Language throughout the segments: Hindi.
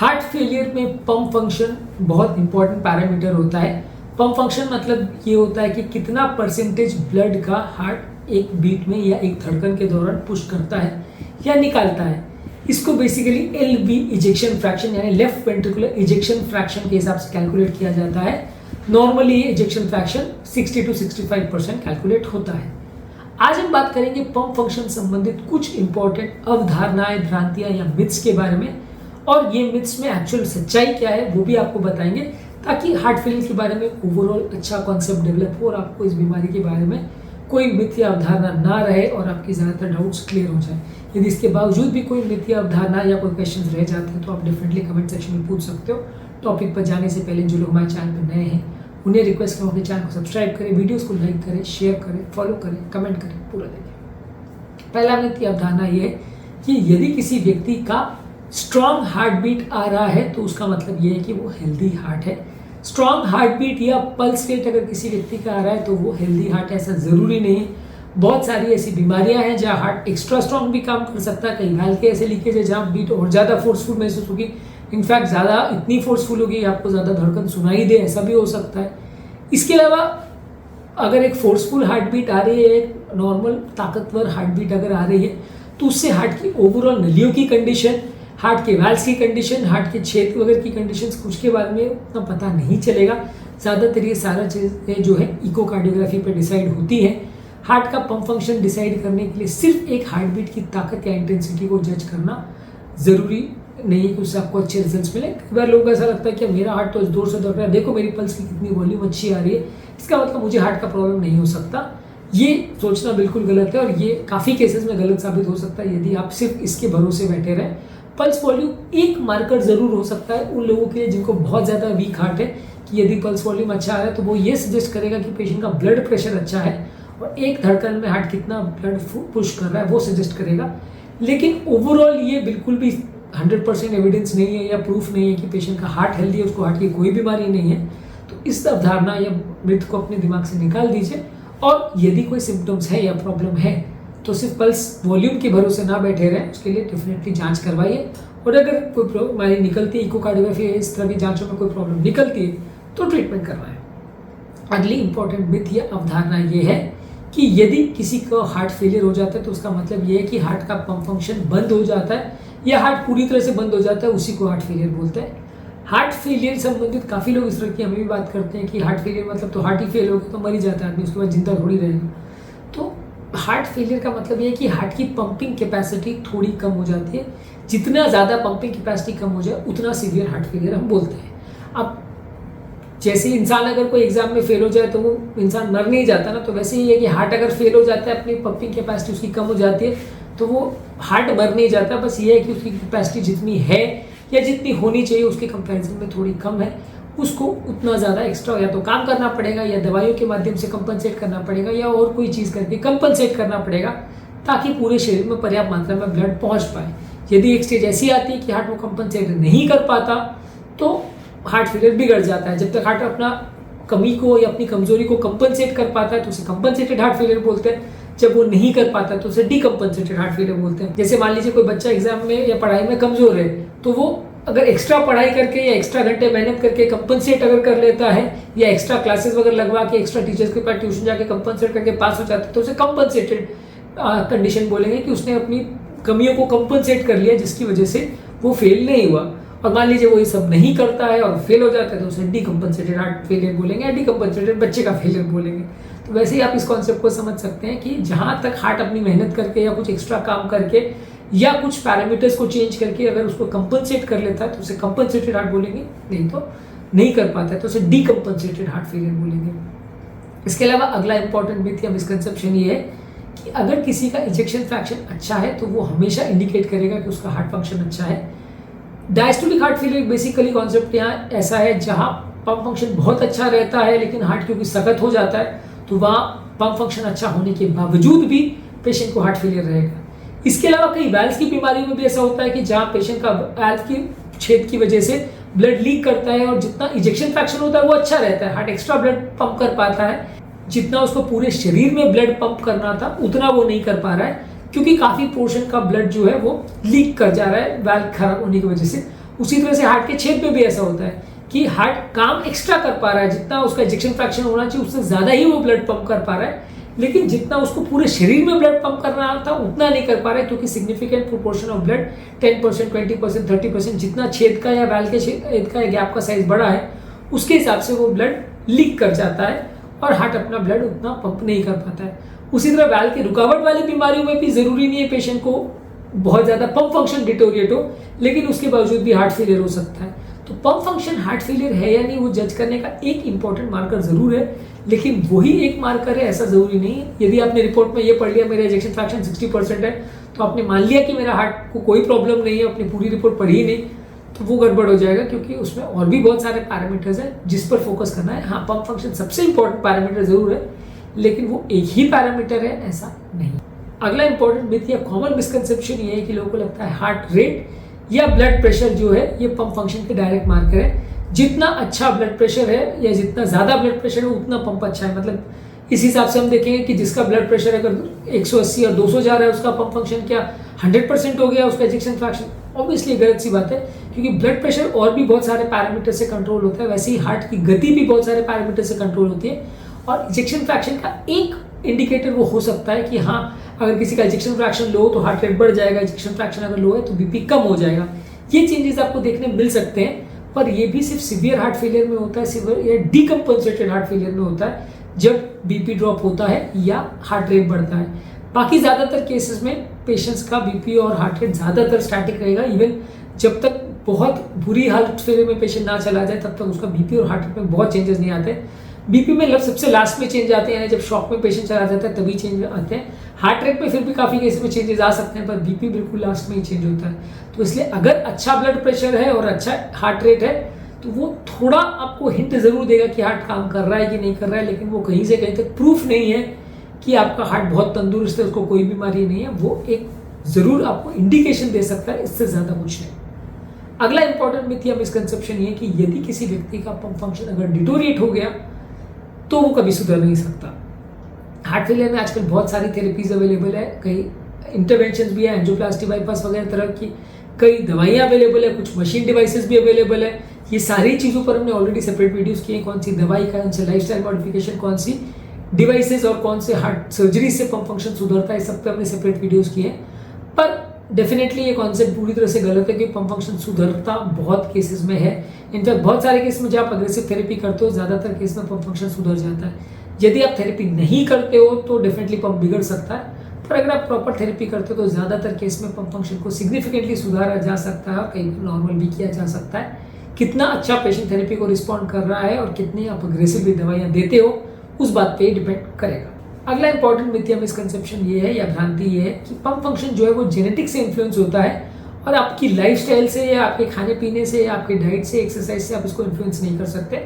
हार्ट फेलियर में पंप फंक्शन बहुत इंपॉर्टेंट पैरामीटर होता है। पंप फंक्शन मतलब ये होता है कि कितना परसेंटेज ब्लड का हार्ट एक बीट में या एक धड़कन के दौरान पुश करता है या निकालता है। इसको बेसिकली LV इजेक्शन फ्रैक्शन यानी लेफ्ट वेंट्रिकुलर इजेक्शन फ्रैक्शन के हिसाब से कैलकुलेट किया जाता है। नॉर्मली ये इजेक्शन फ्रैक्शन 60 to 65% कैलकुलेट होता है। आज हम बात करेंगे पंप फंक्शन संबंधित कुछ इंपॉर्टेंट अवधारणाएं, भ्रांतियां या मिथ्स के बारे में, और ये मिथ्स में एक्चुअल सच्चाई क्या है वो भी आपको बताएंगे, ताकि हार्ट फेलियर के बारे में ओवरऑल अच्छा कॉन्सेप्ट डेवलप हो और आपको इस बीमारी के बारे में कोई मिथ या अवधारणा ना रहे और आपकी ज़्यादातर डाउट्स क्लियर हो जाए। यदि इसके बावजूद भी कोई मिथ या अवधारणा या कोई क्वेश्चन रह जाते हैं तो आप डेफिनेटली कमेंट सेक्शन में पूछ सकते हो। टॉपिक पर जाने से पहले जो लोग हमारे चैनल पर नए हैं उन्हें रिक्वेस्ट करूँ कि चैनल को सब्सक्राइब करें, वीडियोस को लाइक करें, शेयर करें, फॉलो करें, कमेंट करें, पूरा देखें। पहला मिथ या अवधारणा ये है कि यदि किसी व्यक्ति का स्ट्रॉन्ग हार्ट बीट आ रहा है तो उसका मतलब ये है कि वो हेल्दी हार्ट है। स्ट्रॉन्ग हार्ट बीट या पल्स रेट अगर किसी व्यक्ति का आ रहा है तो वो हेल्दी हार्ट है, ऐसा ज़रूरी नहीं है। बहुत सारी ऐसी बीमारियां हैं जहाँ हार्ट एक्स्ट्रा स्ट्रॉन्ग भी काम कर सकता है। कई वाल्व के ऐसे लीकेज है जहाँ बीट और ज़्यादा फोर्सफुल महसूस होगी, इनफैक्ट ज़्यादा इतनी फोर्सफुल होगी आपको ज़्यादा धड़कन सुनाई दे, ऐसा भी हो सकता है। इसके अलावा अगर एक फोर्सफुल हार्ट बीट आ रही है, एक नॉर्मल ताकतवर हार्ट बीट अगर आ रही है तो उससे हार्ट की ओवरऑल नलियों की कंडीशन, हार्ट के वाल्व्स की कंडीशन, हार्ट के छेद वगैरह की कंडीशंस कुछ के बारे में उतना पता नहीं चलेगा। ज़्यादातर ये सारा चीज़ें जो है इकोकार्डियोग्राफी पर डिसाइड होती है। हार्ट का पंप फंक्शन डिसाइड करने के लिए सिर्फ एक हार्ट बीट की ताकत या इंटेंसिटी को जज करना ज़रूरी नहीं है कि उससे आपको अच्छे रिजल्ट्स मिले। कई बार लोगों को ऐसा लगता है कि मेरा हार्ट तो जोर से दौड़ रहा है, देखो मेरी पल्स की कितनी वॉल्यूम अच्छी आ रही है, इसका मतलब मुझे हार्ट का प्रॉब्लम नहीं हो सकता। ये सोचना बिल्कुल गलत है और ये काफ़ी केसेस में गलत साबित हो सकता है यदि आप सिर्फ इसके भरोसे बैठे रहें। पल्स वॉल्यूम एक मार्कर ज़रूर हो सकता है उन लोगों के लिए जिनको बहुत ज़्यादा वीक हार्ट है, कि यदि पल्स वॉल्यूम अच्छा आ रहा है तो वो ये सजेस्ट करेगा कि पेशेंट का ब्लड प्रेशर अच्छा है, और एक धड़कन में हार्ट कितना ब्लड पुश कर रहा है वो सजेस्ट करेगा। लेकिन ओवरऑल ये बिल्कुल भी 100% एविडेंस नहीं है या प्रूफ नहीं है कि पेशेंट का हार्ट हेल्दी है, उसको हार्ट की कोई बीमारी नहीं है। तो इस अवधारणा या मिथ को अपने दिमाग से निकाल दीजिए, और यदि कोई सिम्टम्स है या प्रॉब्लम है तो सिर्फ पल्स वॉल्यूम के भरोसे ना बैठे रहें, उसके लिए डेफिनेटली जांच करवाइए। और अगर कोई बीमारी निकलती है, इकोकार्डियोग्राफी इस तरह की जांचों में कोई प्रॉब्लम निकलती है तो ट्रीटमेंट करवाएं। अगली इंपॉर्टेंट मिथ या अवधारणा ये है कि यदि किसी को हार्ट फेलियर हो जाता है तो उसका मतलब ये है कि हार्ट का पंप फंक्शन बंद हो जाता है या हार्ट पूरी तरह से बंद हो जाता है, उसी को हार्ट फेलियर बोलते हैं। हार्ट फेलियर संबंधित काफ़ी लोग इस तरह की हमें भी बात करते हैं कि हार्ट फेलियर मतलब तो हार्ट ही फेल हो गया तो मर ही जाता है आदमी, उसके बाद जिंदा थोड़ी रहेगा। तो हार्ट फेलियर का मतलब ये है कि हार्ट की पंपिंग कैपेसिटी थोड़ी कम हो जाती है। जितना ज़्यादा पंपिंग कैपेसिटी कम हो जाए उतना सीवियर हार्ट फेलियर हम बोलते हैं। अब जैसे इंसान अगर कोई एग्जाम में फेल हो जाए तो वो इंसान मर नहीं जाता ना, तो वैसे ही है कि हार्ट अगर फेल हो जाता है, अपनी पंपिंग कैपेसिटी उसकी कम हो जाती है, तो वो हार्ट मर नहीं जाता। बस ये है कि उसकी कैपेसिटी जितनी है या जितनी होनी चाहिए उसके कंपैरिजन में थोड़ी कम है, उसको उतना ज़्यादा एक्स्ट्रा या तो काम करना पड़ेगा या दवाइयों के माध्यम से कंपनसेट करना पड़ेगा या और कोई चीज़ करके कंपनसेट करना पड़ेगा, ताकि पूरे शरीर में पर्याप्त मात्रा में ब्लड पहुँच पाए। यदि एक स्टेज ऐसी आती है कि हार्ट वो कंपनसेट नहीं कर पाता तो हार्ट फेलियर बिगड़ जाता है। जब तक हार्ट अपना कमी को या अपनी कमजोरी को कंपनसेट कर पाता है तो उसे कंपनसेटेड हार्ट फेलियर बोलते हैं, जब वो नहीं कर पाता तो उसे डीकंपनसेटेड हार्ट फेलियर बोलते हैं। जैसे मान लीजिए कोई बच्चा एग्जाम में या पढ़ाई में कमजोर है तो वो अगर एक्स्ट्रा पढ़ाई करके या एक्स्ट्रा घंटे मेहनत करके कंपनसेट अगर कर लेता है या एक्स्ट्रा क्लासेस वगैरह लगवा के एक्स्ट्रा टीचर्स के पास ट्यूशन जाके कंपनसेट करके पास हो जाता है तो उसे कंपनसेटेड कंडीशन बोलेंगे कि उसने अपनी कमियों को कंपनसेट कर लिया जिसकी वजह से वो फेल नहीं हुआ। और मान लीजिए वो ये सब नहीं करता है और फेल हो जाता है तो उसे डीकंपनसेटेड हार्ट फेलियर बोलेंगे या डीकंपनसेटेड बच्चे का फेलियर बोलेंगे। तो वैसे ही आप इस कॉन्सेप्ट को समझ सकते हैं कि जहाँ तक हार्ट अपनी मेहनत करके या कुछ एक्स्ट्रा काम करके या कुछ पैरामीटर्स को चेंज करके अगर उसको कंपनसेट कर लेता है तो उसे कंपनसेटेड हार्ट बोलेंगे, नहीं तो नहीं कर पाता है तो उसे डीकंपनसेटेड हार्ट फेलियर बोलेंगे। इसके अलावा अगला इंपॉर्टेंट मिथ या मिसकंसेप्शन ये है कि अगर किसी का इजेक्शन फ्रैक्शन अच्छा है तो वो हमेशा इंडिकेट करेगा कि उसका हार्ट फंक्शन अच्छा है। Diastolic heart failure basically concept यहाँ ऐसा है जहाँ पंप फंक्शन बहुत अच्छा रहता है लेकिन हार्ट क्योंकि सख्त हो जाता है तो वहाँ पंप फंक्शन अच्छा होने के बावजूद भी पेशेंट को हार्ट फेलियर रहेगा। इसके अलावा कई वाल्व्स की बीमारियों में भी ऐसा होता है कि जहाँ पेशेंट का वाल्व की छेद की वजह से ब्लड लीक करता है और जितना इजेक्शन फ्रैक्शन होता है वो अच्छा रहता है, हार्ट एक्स्ट्रा ब्लड पंप कर पाता है, जितना उसको पूरे शरीर में ब्लड पंप करना था उतना वो नहीं कर पा रहा है क्योंकि काफ़ी पोर्शन का ब्लड जो है वो लीक कर जा रहा है वाल्व खराब होने की वजह से। उसी तरह से हार्ट के छेद में भी ऐसा होता है कि हार्ट काम एक्स्ट्रा कर पा रहा है, जितना उसका इजेक्शन फ्रैक्शन होना चाहिए उससे ज़्यादा ही वो ब्लड पंप कर पा रहा है, लेकिन जितना उसको पूरे शरीर में ब्लड पंप करना था उतना नहीं कर पा रहा है, क्योंकि सिग्निफिकेंट प्रोपोर्शन ऑफ ब्लड 10%, 20%, 30% जितना छेद का या वैल के छेद का गैप का साइज बड़ा है उसके हिसाब से वो ब्लड लीक कर जाता है और हार्ट अपना ब्लड उतना पंप नहीं कर पाता है। उसी तरह वैल की रुकावट वाली बीमारियों में भी जरूरी नहीं है पेशेंट को बहुत ज़्यादा पंप फंक्शन डिटोरिएट हो, लेकिन उसके बावजूद भी हार्ट फेलियर हो सकता है। तो पंप फंक्शन हार्ट फेलियर है या नहीं वो जज करने का एक इंपॉर्टेंट मार्कर जरूर है, लेकिन वही एक मार्कर है ऐसा जरूरी नहीं है। यदि आपने रिपोर्ट में ये पढ़ लिया मेरा इजेक्शन फ्रैक्शन 60% है तो आपने मान लिया कि मेरा हार्ट को कोई प्रॉब्लम नहीं है, अपनी पूरी रिपोर्ट पढ़ी ही नहीं, तो वो गड़बड़ हो जाएगा, क्योंकि उसमें और भी बहुत सारे पैरामीटर्स हैं जिस पर फोकस करना है। हाँ, पंप फंक्शन सबसे इंपॉर्टेंट पैरामीटर जरूर है, लेकिन वो एक ही पैरामीटर है ऐसा नहीं। अगला इंपॉर्टेंट मिथ या कॉमन मिसकंसेप्शन ये है कि लोगों को लगता है हार्ट रेट या ब्लड प्रेशर जो है ये पंप फंक्शन के डायरेक्ट मार्कर है। जितना अच्छा ब्लड प्रेशर है या जितना ज़्यादा ब्लड प्रेशर है उतना पंप अच्छा है। मतलब इस हिसाब से हम देखेंगे कि जिसका ब्लड प्रेशर अगर 180 और 200 जा रहा है उसका पंप फंक्शन क्या 100% हो गया, उसका इजेक्शन फ्रैक्शन? ऑब्वियसली गलत सी बात है, क्योंकि ब्लड प्रेशर और भी बहुत सारे पैरामीटर से कंट्रोल होता है, वैसे ही हार्ट की गति भी बहुत सारे पैरामीटर से कंट्रोल होती है। और इजेक्शन फ्रैक्शन का एक इंडिकेटर वो हो सकता है कि हाँ, अगर किसी का इजेक्शन फ्रैक्शन लो तो हार्ट रेट बढ़ जाएगा, इजेक्शन फ्रैक्शन अगर लो है तो बीपी कम हो जाएगा। ये चेंजेस आपको देखने मिल सकते हैं, पर ये भी सिर्फ सीवियर हार्ट फेलियर में होता है, सीवियर या डीकम्पनसेटेड हार्ट फेलियर में होता है जब बीपी ड्रॉप होता है या हार्ट रेट बढ़ता है। बाकी ज़्यादातर केसेस में पेशेंट्स का बीपी और हार्ट रेट ज़्यादातर स्टैटिक रहेगा। इवन जब तक बहुत बुरी हार्ट फेलियर में पेशेंट ना चला जाए तब तक उसका बीपी और हार्ट रेट में बहुत चेंजेस नहीं आते। बीपी में सबसे लास्ट में चेंज आते हैं, जब शॉक में पेशेंट चला जाता है तभी चेंज आते हैं। हार्ट रेट में फिर भी काफ़ी केस में चेंजेस आ सकते हैं, पर बीपी बिल्कुल लास्ट में ही चेंज होता है। तो इसलिए अगर अच्छा ब्लड प्रेशर है और अच्छा हार्ट रेट है तो वो थोड़ा आपको हिंट जरूर देगा कि हार्ट काम कर रहा है कि नहीं कर रहा है, लेकिन वो कहीं से कहीं तक प्रूफ नहीं है कि आपका हार्ट बहुत तंदुरुस्त है, उसको कोई बीमारी नहीं है। वो एक जरूर आपको इंडिकेशन दे सकता है, इससे ज़्यादा कुछ नहीं। अगला इंपॉर्टेंट मिथ या मिसकंसेप्शन ये कि यदि किसी व्यक्ति का पंप फंक्शन अगर डिटोरिएट हो गया तो वो कभी सुधर नहीं सकता। हार्ट फेलियर में आजकल बहुत सारी थेरेपीज अवेलेबल है, कई इंटरवेंशन भी है, एंजियोप्लास्टी, बाईपास वगैरह तरह की कई दवाइयाँ अवेलेबल है, कुछ मशीन डिवाइसेस भी अवेलेबल है। ये सारी चीज़ों पर हमने ऑलरेडी सेपरेट वीडियोस किए हैं, कौन सी दवाई, कौन सी लाइफस्टाइल मॉडिफिकेशन, कौन सी डिवाइसेस और कौन से हार्ट सर्जरी से पंप फंक्शन सुधरता है, सब पे हमने सेपरेट वीडियोस किए हैं। पर डेफिनेटली ये कॉन्सेप्ट पूरी तरह से गलत है कि पंप फंक्शन सुधरता बहुत केसेस में है। इनफैक्ट बहुत सारे केस में जब आप अग्रेसिव थेरेपी करते हो ज़्यादातर केस में पंप फंक्शन सुधर जाता है। यदि आप थेरेपी नहीं करते हो तो डेफिनेटली पंप बिगड़ सकता है, पर अगर आप प्रॉपर थेरेपी करते हो तो ज़्यादातर केस में पंप फंक्शन को सिग्निफिकेंटली सुधारा जा सकता है और कई बार नॉर्मल भी किया जा सकता है। कितना अच्छा पेशेंट थेरेपी को रिस्पॉन्ड कर रहा है और कितनी आप अग्रेसिवली दवाइयाँ देते हो उस बात पे डिपेंड करेगा। अगला इंपॉर्टेंट मिथ या मिसकंसेप्शन ये है या भ्रांति ये है कि पंप फंक्शन जो है वो जेनेटिक से इन्फ्लुएंस होता है और आपकी लाइफस्टाइल से या आपके खाने पीने से या आपके डाइट से, एक्सरसाइज से आप इसको इन्फ्लुएंस नहीं कर सकते।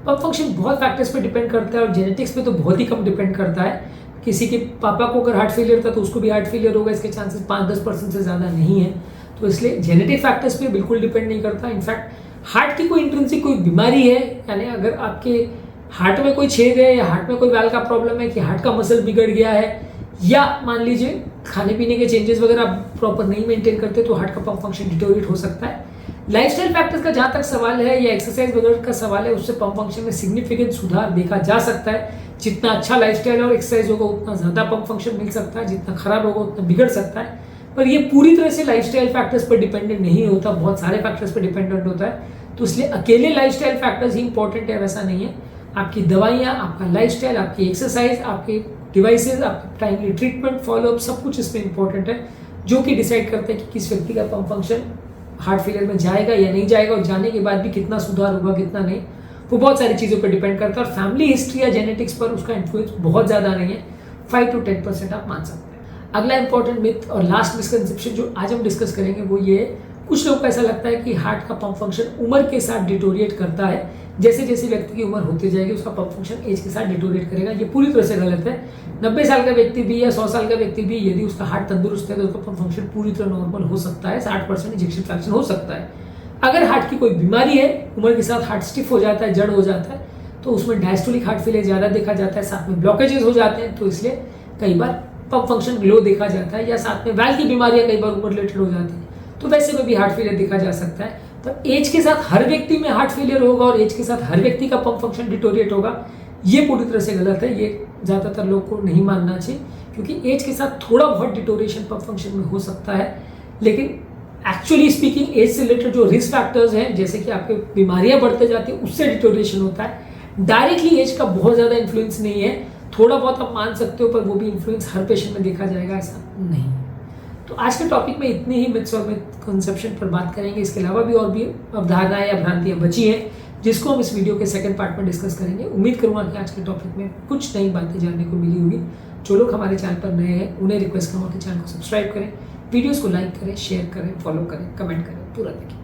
पंप फंक्शन बहुत फैक्टर्स पे डिपेंड करता है और जेनेटिक्स पे तो बहुत ही कम डिपेंड करता है। किसी के पापा को अगर हार्ट फेलियर था तो उसको भी हार्ट फेलियर होगा, इसके चांसेस 5-10% से ज़्यादा नहीं है। तो इसलिए जेनेटिक फैक्टर्स पे बिल्कुल डिपेंड नहीं करता। इनफैक्ट हार्ट की कोई इंट्रिंसिक कोई बीमारी है, यानी अगर आपके हार्ट में कोई छेद है या हार्ट में कोई वैल का प्रॉब्लम है कि हार्ट का मसल बिगड़ गया है, या मान लीजिए खाने पीने के चेंजेस वगैरह आप प्रॉपर नहीं मेंटेन करते तो हार्ट का पंप फंक्शन डिटोरिएट हो सकता है। लाइफस्टाइल फैक्टर्स का जहाँ तक सवाल है या एक्सरसाइज वगैरह का सवाल है, उससे पंप फंक्शन में सिग्निफिकेंट सुधार देखा जा सकता है। जितना अच्छा लाइफस्टाइल और एक्सरसाइज होगा उतना ज़्यादा पंप फंक्शन मिल सकता है, जितना खराब होगा उतना बिगड़ सकता है। पर ये पूरी तरह से लाइफस्टाइल फैक्टर्स पर डिपेंडेंट नहीं होता, बहुत सारे फैक्टर्स पर डिपेंडेंट होता है। तो इसलिए अकेले लाइफस्टाइल फैक्टर्स ही इंपॉर्टेंट है वैसा नहीं है। आपकी दवाइयाँ, आपका लाइफस्टाइल, आपकी एक्सरसाइज, आपके डिवाइसेस, आपकी टाइमली ट्रीटमेंट, फॉलोअप, सब कुछ इसमें इंपॉर्टेंट है, जो कि डिसाइड करते हैं कि किस व्यक्ति का पंप फंक्शन हार्ट फेलियर में जाएगा या नहीं जाएगा, और जाने के बाद भी कितना सुधार होगा कितना नहीं, वो बहुत सारी चीज़ों पर डिपेंड करता है। और फैमिली हिस्ट्री या जेनेटिक्स पर उसका इन्फ्लुएंस बहुत ज़्यादा नहीं है, 5 to 10% आप मान सकते हैं। अगला इंपॉर्टेंट मिथ और लास्ट मिसकंसेप्शन जो आज हम डिस्कस करेंगे वो ये है, कुछ लोगों को ऐसा लगता है कि हार्ट का पंप फंक्शन उम्र के साथ डिटोरिएट करता है, जैसे जैसे व्यक्ति की उम्र होती जाएगी उसका पंप फंक्शन एज के साथ डिटोरिएट करेगा। ये पूरी तरह से गलत है। 90 साल का व्यक्ति भी या 100 साल का व्यक्ति भी यदि उसका हार्ट तंदुरुस्त है तो उसका पंप फंक्शन पूरी तरह नॉर्मल हो सकता है, 60% इजेक्शन फ्रैक्शन हो सकता है। अगर हार्ट की कोई बीमारी है, उम्र के साथ हार्ट स्टिफ हो जाता है, जड़ हो जाता है, तो उसमें डायस्टोलिक हार्ट फेलियर ज़्यादा देखा जाता है, साथ में ब्लॉकेजेस हो जाते हैं, तो इसलिए कई बार पंप फंक्शन लो देखा जाता है, या साथ में वैल की बीमारियां कई बार उम्र रिलेटेड हो जाती है, तो वैसे में भी हार्ट फेलियर देखा जा सकता है। तो एज के साथ हर व्यक्ति में हार्ट फेलियर होगा और एज के साथ हर व्यक्ति का पंप फंक्शन डिटोरिएट होगा, ये पूरी तरह से गलत है। ये ज़्यादातर लोग को नहीं मानना चाहिए, क्योंकि एज के साथ थोड़ा बहुत डिटोरिएशन पंप फंक्शन में हो सकता है, लेकिन एक्चुअली स्पीकिंग एज से रिलेटेड जो रिस्क फैक्टर्स हैं, जैसे कि आपके बीमारियां बढ़ते जाती हैं, उससे डिटोरिएशन होता है। डायरेक्टली एज का बहुत ज़्यादा इन्फ्लुएंस नहीं है, थोड़ा बहुत आप मान सकते हो, पर वो भी इन्फ्लुएंस हर पेशेंट में देखा जाएगा, ऐसा नहीं। तो आज के टॉपिक में इतनी ही मिथ्स और मिसकंसेप्शन पर बात करेंगे। इसके अलावा भी और भी अवधारणाएं या भ्रांतियां बची हैं, जिसको हम इस वीडियो के सेकंड पार्ट में डिस्कस करेंगे। उम्मीद करूंगा कि आज के टॉपिक में कुछ नई बातें जानने को मिली होगी। जो लोग हमारे चैनल पर नए हैं उन्हें रिक्वेस्ट करूँगा कि चैनल को सब्सक्राइब करें, वीडियोज़ को लाइक करें, शेयर करें, फॉलो करें, कमेंट करें, पूरा देखें।